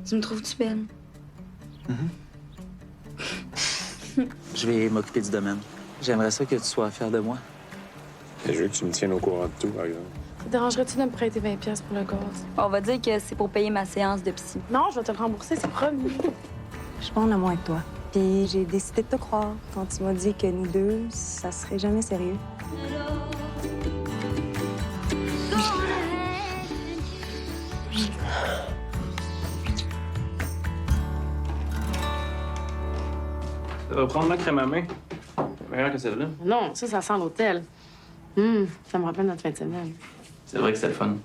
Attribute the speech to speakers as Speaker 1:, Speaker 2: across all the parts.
Speaker 1: Tu me trouves-tu belle?
Speaker 2: Je vais m'occuper du domaine. J'aimerais ça que tu sois fier de moi.
Speaker 3: Je veux que tu me tiennes au courant de tout, par exemple.
Speaker 4: Ça te dérangerait-tu de me prêter 20$ pour le gaz?
Speaker 1: On va dire que c'est pour payer ma séance de psy.
Speaker 4: Non, je vais te le rembourser, c'est promis.
Speaker 5: Je suis pas en amour avec toi. Puis j'ai décidé de te croire quand tu m'as dit que nous deux, ça serait jamais sérieux.
Speaker 6: Ça va prendre ma crème à main. Meilleure que celle-là.
Speaker 4: Non, ça sent l'hôtel. Ça me rappelle notre fin de semaine.
Speaker 6: C'est vrai que c'était le fun.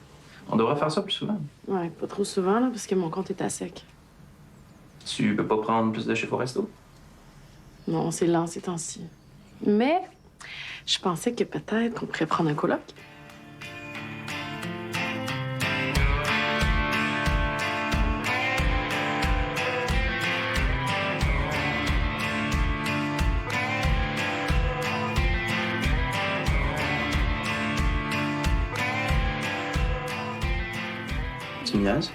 Speaker 6: On devrait faire ça plus souvent.
Speaker 4: Ouais, pas trop souvent, là, parce que mon compte est à sec.
Speaker 6: Tu peux pas prendre plus de chef au resto?
Speaker 4: Non, c'est lent ces temps-ci. Mais je pensais que peut-être qu'on pourrait prendre un coloc.
Speaker 6: Tu me niaises?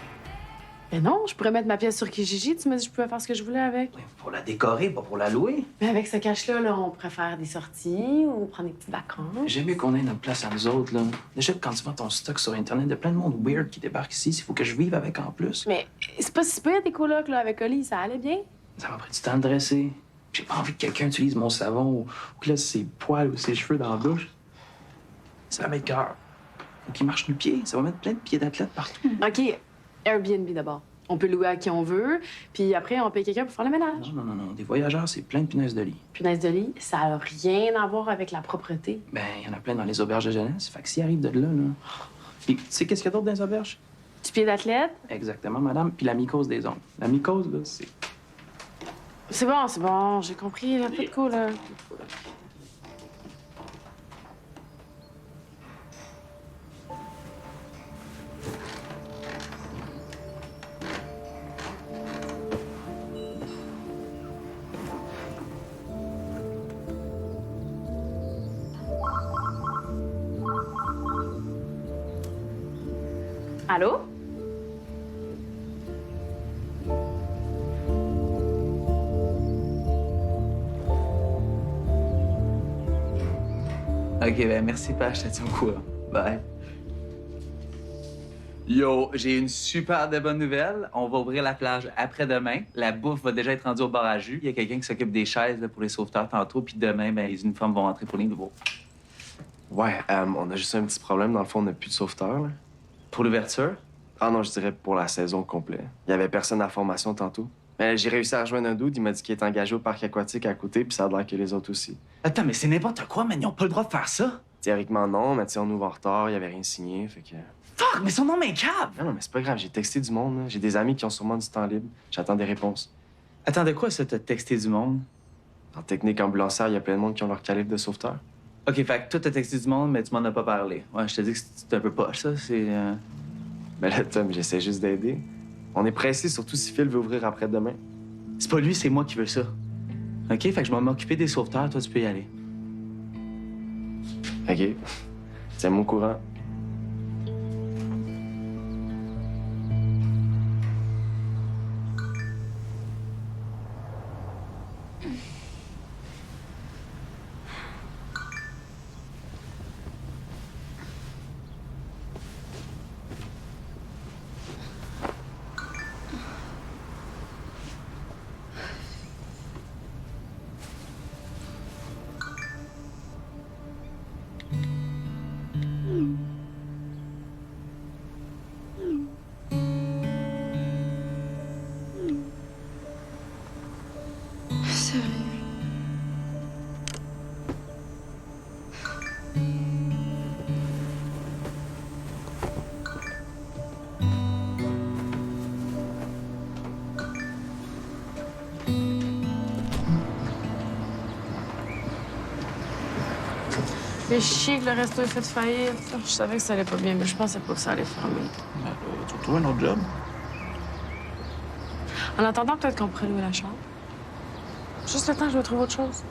Speaker 4: Mais non, je pourrais mettre ma pièce sur Kijiji. Tu m'as dit que je pouvais faire ce que je voulais avec.
Speaker 2: Pour la décorer, pas pour la louer.
Speaker 4: Mais avec ce cash-là, là, on pourrait faire des sorties ou prendre des petites vacances.
Speaker 6: J'aime mieux qu'on ait notre place à nous autres, là. Déjà, quand tu vends ton stock sur Internet, il y a plein de monde weird qui débarque ici. Il faut que je vive avec en plus.
Speaker 4: Mais c'est pas si pire des colocs, là, avec Oli. Ça allait bien.
Speaker 6: Ça m'a pris du temps de dresser. J'ai pas envie que quelqu'un utilise mon savon ou que là, ses poils ou ses cheveux dans la douche. Ça va mettre cœur. Faut qu'il marche du pied. Ça va mettre plein de pieds d'athlète partout.
Speaker 4: OK, Airbnb d'abord. On peut louer à qui on veut, puis après, on paye quelqu'un pour faire le ménage.
Speaker 6: Non. Des voyageurs, c'est plein de punaises de lit.
Speaker 4: Punaise de lit, ça a rien à voir avec la propreté.
Speaker 6: Ben, il y en a plein dans les auberges de jeunesse. Fait que s'il arrive de là, là... Puis, tu sais qu'est-ce qu'il y a d'autre dans les auberges?
Speaker 4: Du pied d'athlète?
Speaker 6: Exactement, madame. Puis la mycose des ongles. La mycose, là, c'est...
Speaker 4: C'est bon, j'ai compris. Là, pas de cool, là. Allô?
Speaker 2: OK, ben merci, Page, je te tiens au courant. Bye. Yo, j'ai une super de bonne nouvelle. On va ouvrir la plage après-demain. La bouffe va déjà être rendue au bar à jus. Il y a quelqu'un qui s'occupe des chaises là, pour les sauveteurs tantôt. Puis demain, ben, les uniformes vont rentrer pour les nouveaux.
Speaker 7: Ouais, on a juste un petit problème. Dans le fond, on n'a plus de sauveteur, là.
Speaker 2: Pour l'ouverture?
Speaker 7: Ah non, je dirais pour la saison complète. Il y avait personne à la formation tantôt. Mais j'ai réussi à rejoindre un dude. Il m'a dit qu'il est engagé au parc aquatique à côté, puis ça a l'air que les autres aussi.
Speaker 2: Attends, mais c'est n'importe quoi, man. Ils n'ont pas le droit de faire ça.
Speaker 7: Théoriquement, non, mais tu sais, on ouvre en retard, il y avait rien signé, fait que...
Speaker 2: Fuck, mais son nom m'écave!
Speaker 7: Non, mais c'est pas grave, j'ai texté du monde, là. J'ai des amis qui ont sûrement du temps libre. J'attends des réponses.
Speaker 2: Attends, de quoi ça, t'as texté du monde?
Speaker 7: En technique ambulancière, il y a plein de monde qui ont leur calibre de sauveteur.
Speaker 2: OK, fait que toi, t'as texté du monde, mais tu m'en as pas parlé. Ouais, je te dis que c'est un peu poche, ça. C'est...
Speaker 7: Mais là, Tom, j'essaie juste d'aider. On est pressé, surtout si Phil veut ouvrir après-demain.
Speaker 2: C'est pas lui, c'est moi qui veux ça. OK? Fait que je vais m'occuper des sauveteurs. Toi, tu peux y aller.
Speaker 7: OK. Tiens-moi au courant.
Speaker 4: Fait chier que le resto ait fait faillite. Je savais que ça allait pas bien, mais je pensais pas que ça allait fermer.
Speaker 6: Tu retrouves un autre job?
Speaker 4: En attendant, peut-être qu'on pourrait louer la chambre. Juste le temps, je dois trouver autre chose.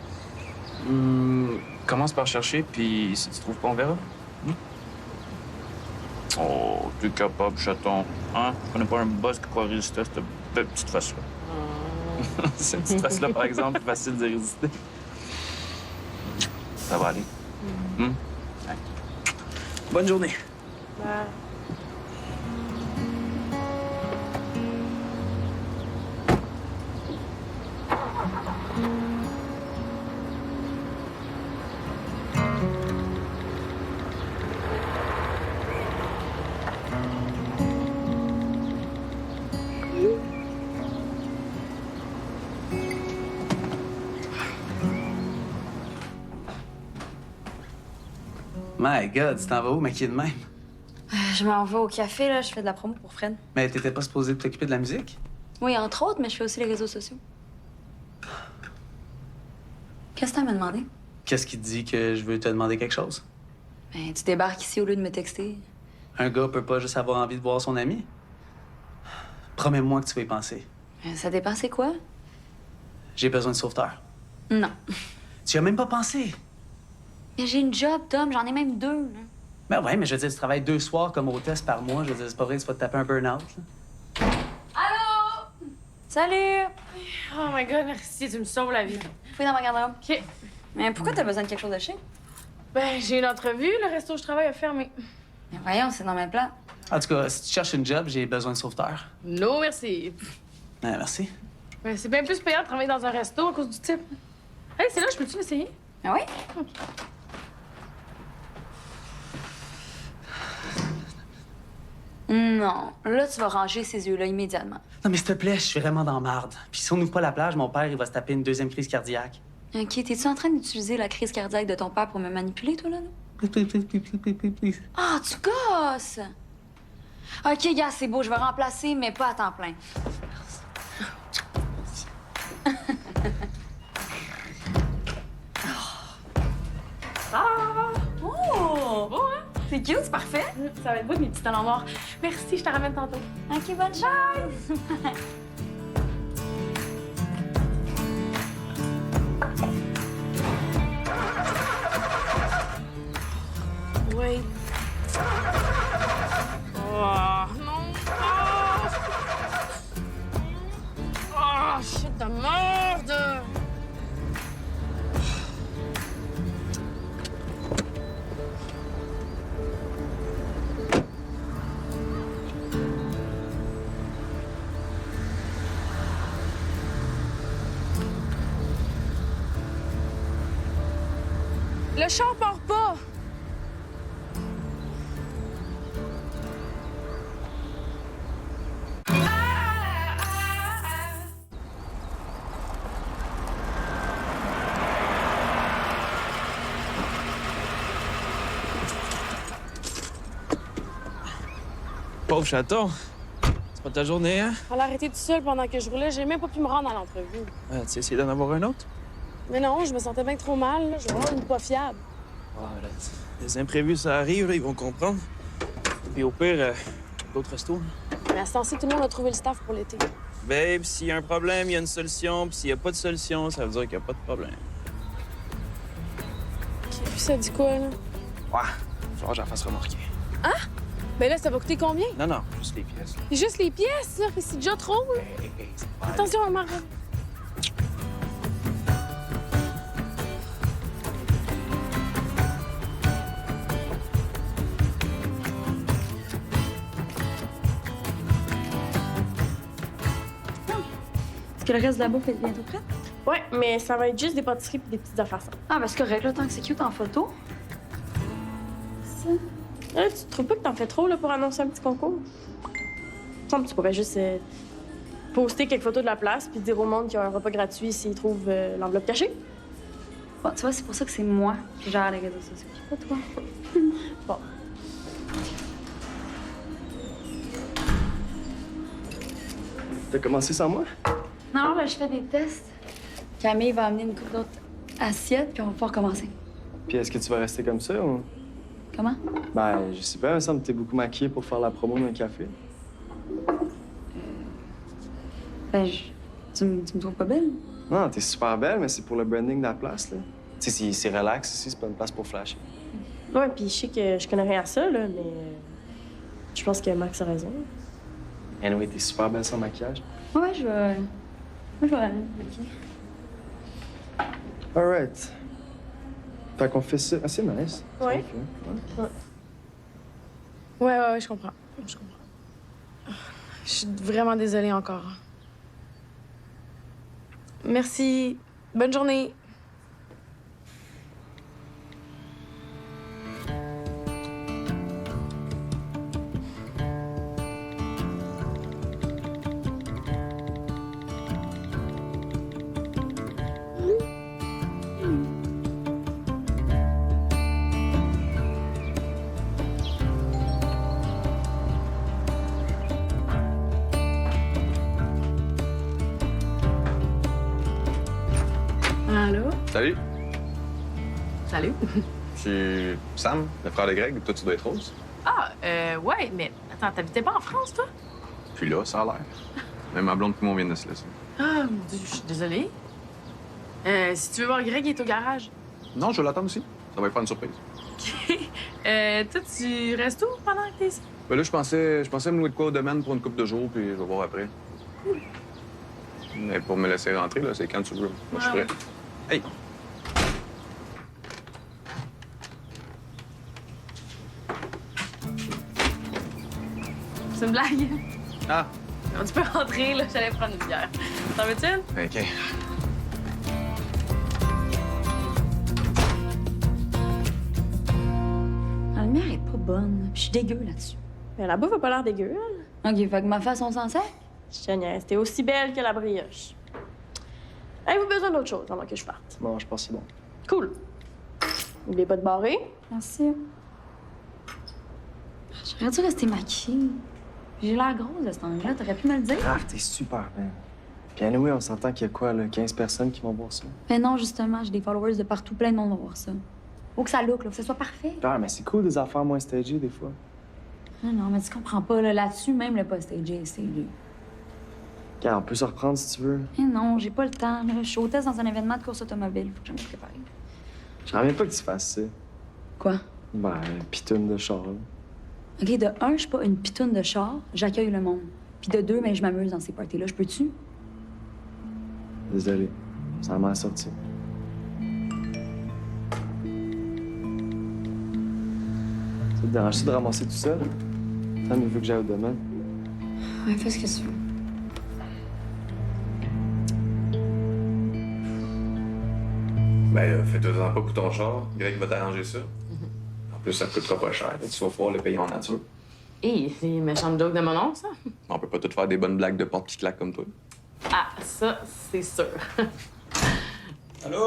Speaker 6: Commence par chercher, puis si tu trouves pas, on verra.
Speaker 8: Oh, t'es capable, chaton. Hein? On n'est pas un boss qui pourra résister à cette belle petite face-là. Cette petite face-là, par exemple, facile de résister. Ça va aller. Ouais. Bonne journée.
Speaker 4: Bye.
Speaker 6: My God, tu t'en vas où, maquillée de même?
Speaker 1: Je m'en vais au café, là. Je fais de la promo pour Fred.
Speaker 6: Mais t'étais pas supposée t'occuper de la musique?
Speaker 1: Oui, entre autres, mais je fais aussi les réseaux sociaux. Qu'est-ce que t'as à me demander?
Speaker 6: Qu'est-ce qui te dit que je veux te demander quelque chose?
Speaker 1: Ben, tu débarques ici au lieu de me texter.
Speaker 6: Un gars peut pas juste avoir envie de voir son ami? Promets-moi que tu vas y penser.
Speaker 1: Ça dépend, c'est quoi?
Speaker 6: J'ai besoin de sauveteur.
Speaker 1: Non.
Speaker 6: Tu y as même pas pensé?
Speaker 1: Mais j'ai une job, Tom. J'en ai même 2. Là.
Speaker 6: Ben ouais, mais je veux dire, tu travailles 2 soirs comme hôtesse par mois. Je veux dire, c'est pas vrai que tu vas te taper un burn-out. là.
Speaker 1: Allô? Salut!
Speaker 4: Oh my God, merci, tu me sauves la vie.
Speaker 1: Fouille dans ma garde-robe.
Speaker 4: OK.
Speaker 1: Mais pourquoi t'as besoin de quelque chose de chic?
Speaker 4: Ben, j'ai une entrevue, le resto où je travaille a fermé.
Speaker 1: Mais voyons, c'est dans mes plans.
Speaker 6: En tout cas, si tu cherches une job, j'ai besoin de sauveteur.
Speaker 4: Non, merci.
Speaker 6: Merci.
Speaker 4: Ben, c'est bien plus payant de travailler dans un resto à cause du type. Hey, c'est là, je peux-tu l'essayer?
Speaker 1: Ah oui? Non. Là, tu vas ranger ces yeux-là immédiatement.
Speaker 6: Non, mais s'il te plaît, je suis vraiment dans marde. Puis si on n'ouvre pas la plage, mon père, il va se taper une 2e crise cardiaque.
Speaker 1: OK, t'es-tu en train d'utiliser la crise cardiaque de ton père pour me manipuler, toi, là?
Speaker 6: Please.
Speaker 1: Ah, tu gosses! OK, gars, c'est beau, je vais remplacer, mais pas à temps plein.
Speaker 4: Ah!
Speaker 1: Oh!
Speaker 4: Beau, hein?
Speaker 1: C'est cute, c'est parfait.
Speaker 4: Ça va être beau, mes petits talons noirs. Merci, je te ramène tantôt.
Speaker 1: OK, bonne chance!
Speaker 4: Oui. Oh, non! Oh, shit de merde! Le char part pas!
Speaker 8: Pauvre chaton. C'est pas ta journée, hein?
Speaker 4: Elle a arrêté tout seul pendant que je roulais. J'ai même pas pu me rendre à l'entrevue.
Speaker 8: Tu essayé d'en avoir un autre?
Speaker 4: Mais non, je me sentais bien trop mal. Là. Je suis vraiment pas fiable.
Speaker 8: Là, les imprévus, ça arrive, là, ils vont comprendre. Puis au pire, d'autres restos.
Speaker 4: Mais à ce temps-ci, tout le monde a trouvé le staff pour l'été.
Speaker 8: Babe, s'il y a un problème, il y a une solution. Puis s'il n'y a pas de solution, ça veut dire qu'il n'y a pas de problème.
Speaker 4: OK, puis ça dit quoi, là?
Speaker 8: Ouais, faut que j'en fasse remarquer.
Speaker 4: Ben là, ça va coûter combien?
Speaker 8: Non, non, juste les pièces.
Speaker 4: C'est juste les pièces, là. C'est déjà trop, là. Attention, Marc.
Speaker 1: Est-ce que le reste de la bouffe est bientôt prête?
Speaker 4: Ouais, mais ça va être juste des pâtisseries et des petites affaires simples.
Speaker 1: Ah, ben c'est correct, là, tant que c'est cute en photo. Ça.
Speaker 4: Là, tu trouves pas que t'en fais trop, là, pour annoncer un petit concours? Semble que tu pourrais juste poster quelques photos de la place puis dire au monde qu'il y a un repas gratuit s'ils trouvent l'enveloppe cachée.
Speaker 1: Bon, tu vois, c'est pour ça que c'est moi qui gère les réseaux sociaux, pas toi.
Speaker 4: Bon.
Speaker 7: T'as commencé sans moi?
Speaker 1: Non, là, je fais des tests. Camille va amener une couple d'autres assiettes, puis on va pouvoir commencer.
Speaker 7: Puis est-ce que tu vas rester comme ça ou...
Speaker 1: Comment?
Speaker 7: Ben, je sais pas, il me semble que t'es beaucoup maquillée pour faire la promo d'un café.
Speaker 1: Ben, tu me trouves pas belle?
Speaker 7: Non, t'es super belle, mais c'est pour le branding de la place, là. Tu sais, c'est relax ici, c'est pas une place pour flasher.
Speaker 4: Ouais, puis je sais que je connais rien à ça, là, mais Je pense que Max a raison.
Speaker 7: Anyway, t'es super belle sans maquillage.
Speaker 1: Ouais, je vais. Moi, je vais aller. OK.
Speaker 7: Alright. Fait qu'on fait ça. Ah, c'est nice.
Speaker 4: Ouais.
Speaker 7: Ouais.
Speaker 4: Ouais, je comprends. Je comprends. Je suis vraiment désolée encore. Merci. Bonne journée. Allô?
Speaker 3: Salut,
Speaker 9: Salut.
Speaker 3: je suis Sam, le frère de Greg. Toi, tu dois être Rose.
Speaker 9: Ouais, mais attends, t'habitais pas en France, toi?
Speaker 3: Puis là, ça a l'air. Même ma blonde et moi, on vient de se laisser.
Speaker 9: Ah, mon Dieu, je suis désolée. Si tu veux voir Greg, il est au garage.
Speaker 3: Non, je vais l'attendre aussi. Ça va lui faire une surprise.
Speaker 9: Toi, tu restes où pendant que t'es ici?
Speaker 3: Ben là, je pensais me louer de quoi au domaine pour une couple de jours, puis je vais voir après. Mais pour me laisser rentrer, là, c'est quand tu veux. Moi, je suis prêt. Hey!
Speaker 9: C'est une blague.
Speaker 3: Ah!
Speaker 9: Tu peux rentrer, là, j'allais prendre une bière. T'en veux-tu une?
Speaker 3: OK.
Speaker 1: La lumière est pas bonne. Puis je suis dégueu là-dessus.
Speaker 4: Mais la bouffe a pas l'air dégueu, elle.
Speaker 1: OK, fait que ma face, on s'en sert?
Speaker 4: Je te niaise, t'es aussi belle que la brioche. Avez-vous besoin d'autre chose avant que je parte?
Speaker 7: Non, je pense que c'est bon.
Speaker 4: Cool. N'oubliez pas de barrer.
Speaker 1: Merci. J'aurais dû rester maquillée. J'ai l'air grosse de ce temps-là. T'aurais pu me le dire?
Speaker 7: Ah, t'es super belle. Puis anyway, on s'entend qu'il y a quoi, là, 15 personnes qui vont voir ça.
Speaker 1: Mais non, justement, j'ai des followers de partout. Plein de monde va voir ça. Faut que ça look, là, que ce soit parfait.
Speaker 7: Ah, mais c'est cool des affaires moins stagées, des fois.
Speaker 1: Non, mais tu comprends pas, là. Là-dessus, même le pas stagé est stagé.
Speaker 7: Regarde, on peut se reprendre si tu veux.
Speaker 1: Mais non, j'ai pas le temps, là. Je suis hôtesse dans un événement de course automobile. Faut que je me prépare.
Speaker 7: Je reviens pas que tu fasses ça.
Speaker 1: Quoi?
Speaker 7: Ben, pitoune de char, là.
Speaker 1: OK, de un, je suis pas une pitoune de char. J'accueille le monde. Puis de deux, mais je m'amuse dans ces parties-là. Je peux-tu?
Speaker 7: Désolé. Ça m'a sorti. Ça te dérange-tu de ramasser tout seul? Sam, il veut que j'aille au domaine.
Speaker 1: Ouais, fais ce que tu veux.
Speaker 3: Ben, fais-toi-en pas pour ton char. Greg va t'arranger ça. En plus, ça te coûtera pas cher. Tu vas pouvoir le payer en nature.
Speaker 9: Hé, c'est une méchante joke de mon oncle, ça?
Speaker 3: On peut pas tout faire des bonnes blagues de porte qui claque comme toi.
Speaker 9: Ah, ça, c'est sûr.
Speaker 3: Allô?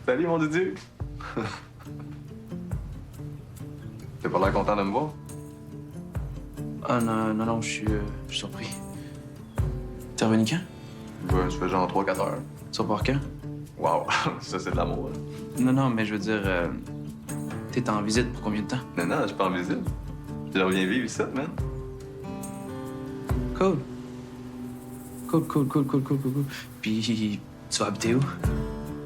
Speaker 3: Salut, mon Didier. T'as pas l'air content de me voir?
Speaker 6: Ah non, je suis surpris. T'es revenu quand?
Speaker 3: Ben, ça fait genre 3-4 heures.
Speaker 6: Tu repars quand?
Speaker 3: Wow, ça, c'est de l'amour.
Speaker 6: Non, mais je veux dire, t'es en visite pour combien de temps?
Speaker 3: Non, je suis pas en visite. Je reviens vivre ici, man.
Speaker 6: Cool. Cool. Puis, tu vas habiter où?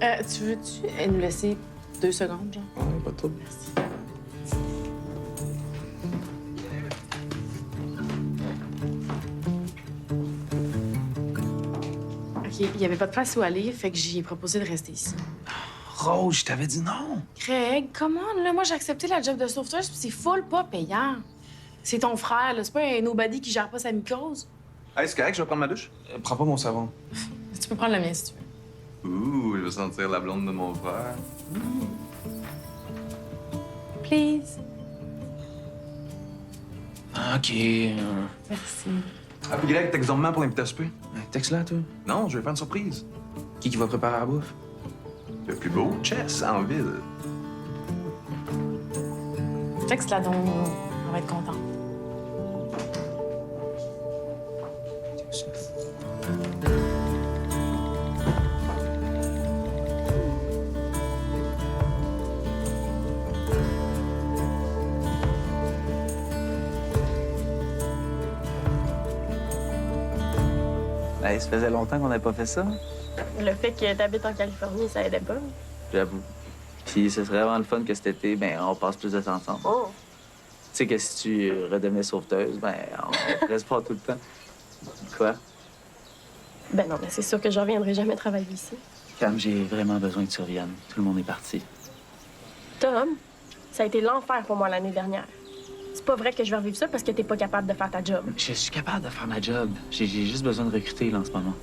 Speaker 9: Tu veux-tu nous laisser 2 secondes, genre?
Speaker 3: Ouais, pas trop.
Speaker 9: Merci. OK, il n'y avait pas de place où aller, fait que j'ai proposé de rester ici.
Speaker 6: Rose, je t'avais dit non.
Speaker 9: Greg, comment, là? Moi, j'ai accepté la job de sauveteuse, puis c'est full pas payant. C'est ton frère, là. C'est pas un nobody qui gère pas sa mycose.
Speaker 3: Hey, c'est correct, je vais prendre ma douche?
Speaker 6: Prends pas mon savon.
Speaker 9: Tu peux prendre le mien si tu veux.
Speaker 3: Ouh, je vais sentir la blonde de mon frère.
Speaker 9: Please.
Speaker 6: OK.
Speaker 9: Merci.
Speaker 3: Ah, puis Greg, t'exemptes pour l'inviter à souper?
Speaker 6: Texte-la, toi.
Speaker 3: Non, je vais faire une surprise.
Speaker 6: Qui va préparer la bouffe?
Speaker 3: Le plus beau chess en ville.
Speaker 9: Texte-la donc, on va être content.
Speaker 2: Hey, ça faisait longtemps qu'on n'avait pas fait ça.
Speaker 4: Le fait que t'habites en Californie, ça aidait pas.
Speaker 2: J'avoue. Puis ce serait vraiment le fun que cet été, ben, on passe plus de temps ensemble.
Speaker 4: Oh.
Speaker 2: Tu sais que si tu redevenais sauveteuse, ben, on reste pas tout le temps. Quoi?
Speaker 4: Ben non, mais c'est sûr que je reviendrai jamais travailler ici.
Speaker 2: Cam, j'ai vraiment besoin que tu reviennes. Tout le monde est parti.
Speaker 4: Tom, ça a été l'enfer pour moi l'année dernière. C'est pas vrai que je vais revivre ça parce que t'es pas capable de faire ta job.
Speaker 2: Je suis capable de faire ma job. J'ai juste besoin de recruter, là, en ce moment.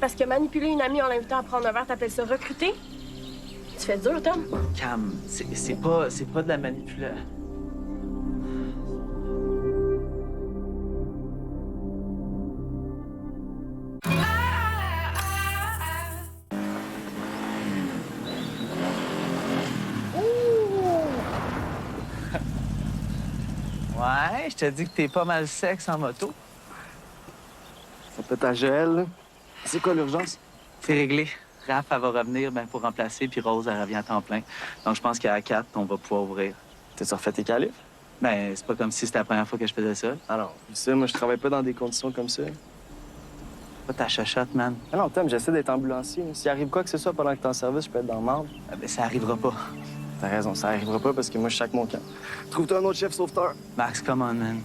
Speaker 4: Parce que manipuler une amie en l'invitant à prendre un verre, t'appelles ça recruter? Tu fais dur, Tom.
Speaker 2: Cam, c'est pas de la manipulation. Ouais, je te dis que t'es pas mal sexe en moto.
Speaker 7: Ça peut à gel. C'est quoi l'urgence?
Speaker 2: C'est réglé. Raph, elle va revenir ben, pour remplacer, puis Rose, elle revient à temps plein. Donc, je pense qu'à 4, on va pouvoir ouvrir.
Speaker 7: T'as-tu refait tes qualifs?
Speaker 2: Ben, c'est pas comme si c'était la première fois que je faisais ça.
Speaker 7: Alors, tu sais, moi, je travaille pas dans des conditions comme ça.
Speaker 2: Pas ta chachotte, man.
Speaker 7: Ah non, Tom, j'essaie d'être ambulancier. S'il arrive quoi que ce soit pendant que t'es en service, je peux être dans le marde.
Speaker 2: Ah, ben, ça arrivera pas.
Speaker 7: T'as raison, ça arrivera pas parce que moi, je chaque mon camp. Trouve-toi un autre chef sauveteur.
Speaker 2: Max, come on, man.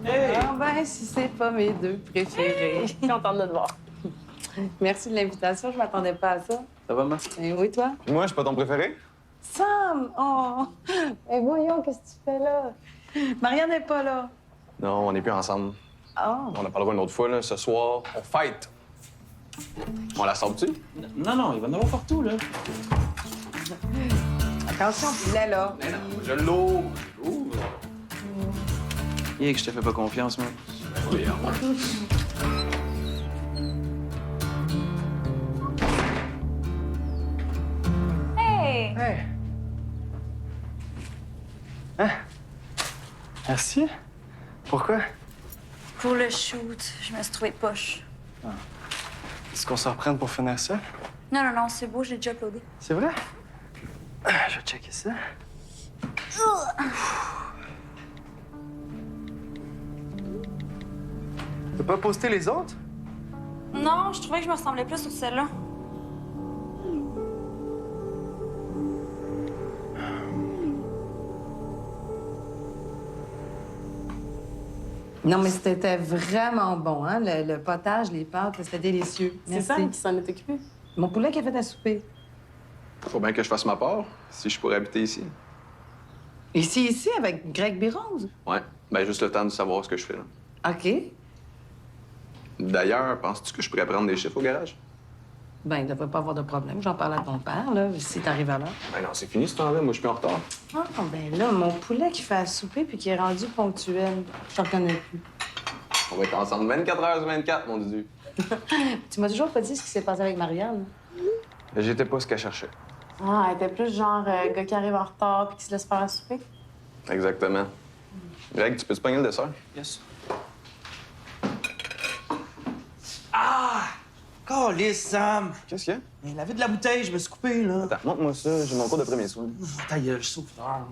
Speaker 10: Ah ben, si c'est pas mes deux préférés.
Speaker 4: Contente de te voir.
Speaker 10: Merci de l'invitation, je m'attendais pas à ça.
Speaker 2: Ça va, Max?
Speaker 10: Et oui, toi?
Speaker 3: Puis moi, je suis pas ton préféré?
Speaker 10: Sam! Oh! Mais voyons, qu'est-ce que tu fais là? Marianne n'est pas là.
Speaker 3: Non, on n'est plus ensemble.
Speaker 10: Oh!
Speaker 3: On en parlera une autre fois, là. Ce soir, on fight. On la sort-tu?
Speaker 6: Non, il va en avoir partout, là.
Speaker 10: Attention, poulet, là.
Speaker 3: Mais non, je l'ouvre.
Speaker 6: Et que je te fais pas confiance, moi.
Speaker 3: Oui,
Speaker 5: Hey!
Speaker 7: Hey! Hein? Merci. Pourquoi?
Speaker 5: Pour le shoot, je me suis trouvée poche.
Speaker 7: Est-ce qu'on s'en reprenne pour finir ça?
Speaker 5: Non, c'est beau, j'ai déjà uploadé.
Speaker 7: C'est vrai? Je vais checker ça. T'as pas posté les autres?
Speaker 5: Non, je trouvais que je me ressemblais plus sur celle-là.
Speaker 10: Non, mais c'était vraiment bon, hein? Le potage, les pâtes, c'était délicieux.
Speaker 4: C'est
Speaker 10: Merci.
Speaker 4: Sam qui s'en est occupé.
Speaker 10: Mon poulet qui a fait à souper.
Speaker 3: Faut bien que je fasse ma part, si je pourrais habiter ici.
Speaker 10: Ici, avec Greg Birose.
Speaker 3: Ouais, ben juste le temps de savoir ce que je fais, là.
Speaker 10: OK.
Speaker 3: D'ailleurs, penses-tu que je pourrais prendre des chiffres au garage?
Speaker 10: Ben, il devrait pas avoir de problème. J'en parle à ton père, là, si t'arrives à l'heure.
Speaker 3: Ben non, c'est fini ce temps-là. Moi, je suis plus en retard.
Speaker 10: Ah, ben là, mon poulet qui fait à souper puis qui est rendu ponctuel. Je t'en reconnais plus.
Speaker 3: On va être ensemble 24 heures sur 24, mon Dieu.
Speaker 10: Tu m'as toujours pas dit ce qui s'est passé avec Marianne.
Speaker 3: J'étais pas ce qu'elle cherchait.
Speaker 9: Ah, elle était plus genre gars qui arrive en retard puis qui se laisse faire à souper.
Speaker 3: Exactement. Greg, tu peux te pogner le dessert?
Speaker 6: Yes. Ah! Calisse, Sam!
Speaker 3: Qu'est-ce qu'il y a?
Speaker 6: Mais la vie de la bouteille, je me suis coupé, là.
Speaker 3: Attends, montre-moi ça. J'ai mon cours de premier soin.
Speaker 6: Ta gueule, sauveteur.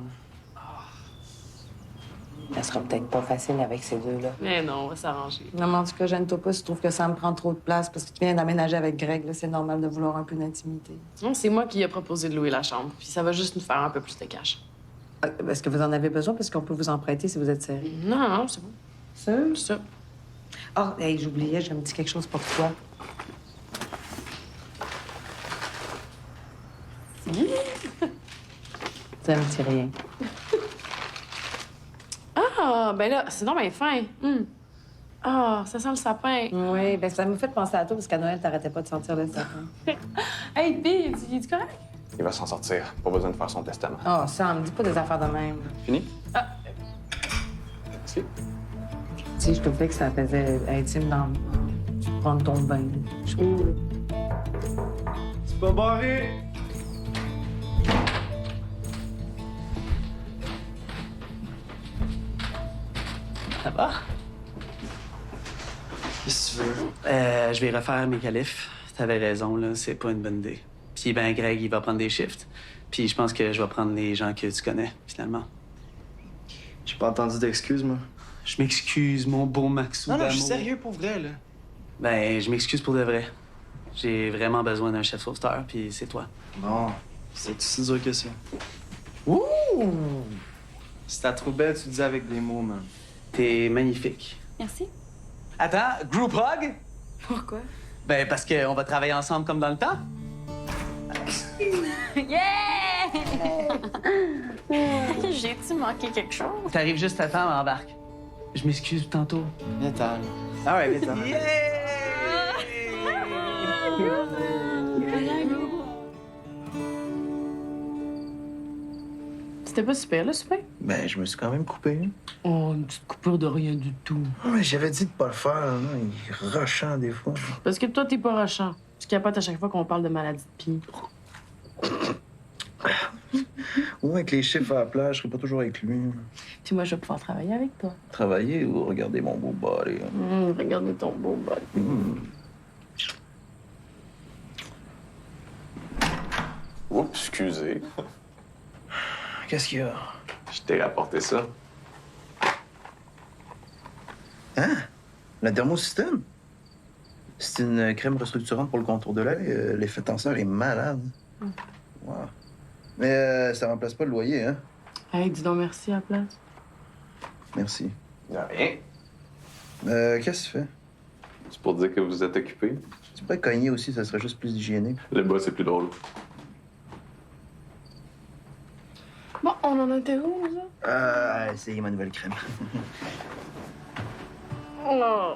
Speaker 10: Elle sera peut-être pas facile avec ces deux-là.
Speaker 4: Mais non, on va s'arranger.
Speaker 10: Non, mais en tout cas, gêne-toi pas si tu trouves que ça me prend trop de place parce que tu viens d'aménager avec Greg. Là, c'est normal de vouloir un peu d'intimité.
Speaker 4: Non, c'est moi qui ai proposé de louer la chambre. Puis ça va juste nous faire un peu plus de cash.
Speaker 10: Est-ce que vous en avez besoin? Parce qu'on peut vous en prêter si vous êtes sérieux.
Speaker 4: Non, c'est bon.
Speaker 10: Sûr?
Speaker 4: Ça.
Speaker 10: Oh, hey, j'oubliais, j'ai un petit quelque chose pour toi. C'est un petit rien.
Speaker 4: Ah, ben là, c'est donc bien fin. Ah, ça sent le sapin.
Speaker 10: Oui, ben ça me fait penser à toi parce qu'à Noël, t'arrêtais pas de sentir le sapin.
Speaker 4: Hey, Bi, il est correct?
Speaker 3: Il va s'en sortir. Pas besoin de faire son testament.
Speaker 10: Oh, Sam, dis pas des affaires de même.
Speaker 3: Fini?
Speaker 4: Ah.
Speaker 3: Si.
Speaker 10: Tu sais, je trouvais que ça faisait intime dans prendre ton bain. Je trouve.
Speaker 7: C'est pas barré!
Speaker 2: Ça va?
Speaker 6: Qu'est-ce que tu veux?
Speaker 2: Je vais refaire mes qualifs. T'avais raison, là, c'est pas une bonne idée. Puis, ben, Greg, il va prendre des shifts. Puis, je pense que je vais prendre les gens que tu connais, finalement.
Speaker 7: J'ai pas entendu d'excuses, moi.
Speaker 6: Je m'excuse, mon beau Maxou
Speaker 11: Non, non, je
Speaker 6: d'amour.
Speaker 11: suis sérieux pour vrai, là.
Speaker 6: Ben, je m'excuse pour de vrai. J'ai vraiment besoin d'un chef sauveteur, puis c'est toi.
Speaker 11: Bon.
Speaker 7: C'est si dur que ça.
Speaker 11: Ouh!
Speaker 7: Si t'as trop belle, tu le dis avec des mots, man.
Speaker 6: T'es magnifique.
Speaker 1: Merci.
Speaker 6: Attends, group hug?
Speaker 1: Pourquoi?
Speaker 6: Ben, parce qu'on va travailler ensemble comme dans le temps.
Speaker 1: Yeah!
Speaker 4: J'ai-tu manqué quelque chose?
Speaker 6: T'arrives juste à temps, embarque. Je m'excuse tantôt.
Speaker 11: Viens-t'en. Ah ouais, viens-t'en.
Speaker 9: C'était pas super, le souper?
Speaker 11: Ben, je me suis quand même coupé.
Speaker 9: Oh, une petite coupure de rien du tout.
Speaker 11: Ah, mais j'avais dit de pas le faire, là. Il est rushant des fois.
Speaker 9: Parce que toi, t'es pas rachant. Tu capotes à chaque fois qu'on parle de maladie de pied.
Speaker 11: Ou avec les chiffres à la plage, je serais pas toujours avec lui.
Speaker 9: Puis moi, je vais pouvoir travailler avec toi.
Speaker 11: Travailler ou regarder mon beau body?
Speaker 9: Regardez ton beau bol.
Speaker 3: Oups, excusez.
Speaker 11: Qu'est-ce qu'il y a?
Speaker 3: Je t'ai rapporté ça.
Speaker 11: Hein? Le dermosystème? C'est une crème restructurante pour le contour de l'œil. L'effet tenseur est malade. Wow. Mais ça remplace pas le loyer, hein?
Speaker 9: Hey, dis donc merci à la place.
Speaker 11: Merci.
Speaker 3: Y a rien.
Speaker 11: Qu'est-ce que tu fais?
Speaker 3: C'est pour dire que vous êtes occupé.
Speaker 11: Tu pourrais cogner aussi, ça serait juste plus hygiénique.
Speaker 3: Le bas, c'est plus drôle.
Speaker 9: Bon, on en était où, ça?
Speaker 11: Essayez ma nouvelle crème.
Speaker 4: Oh.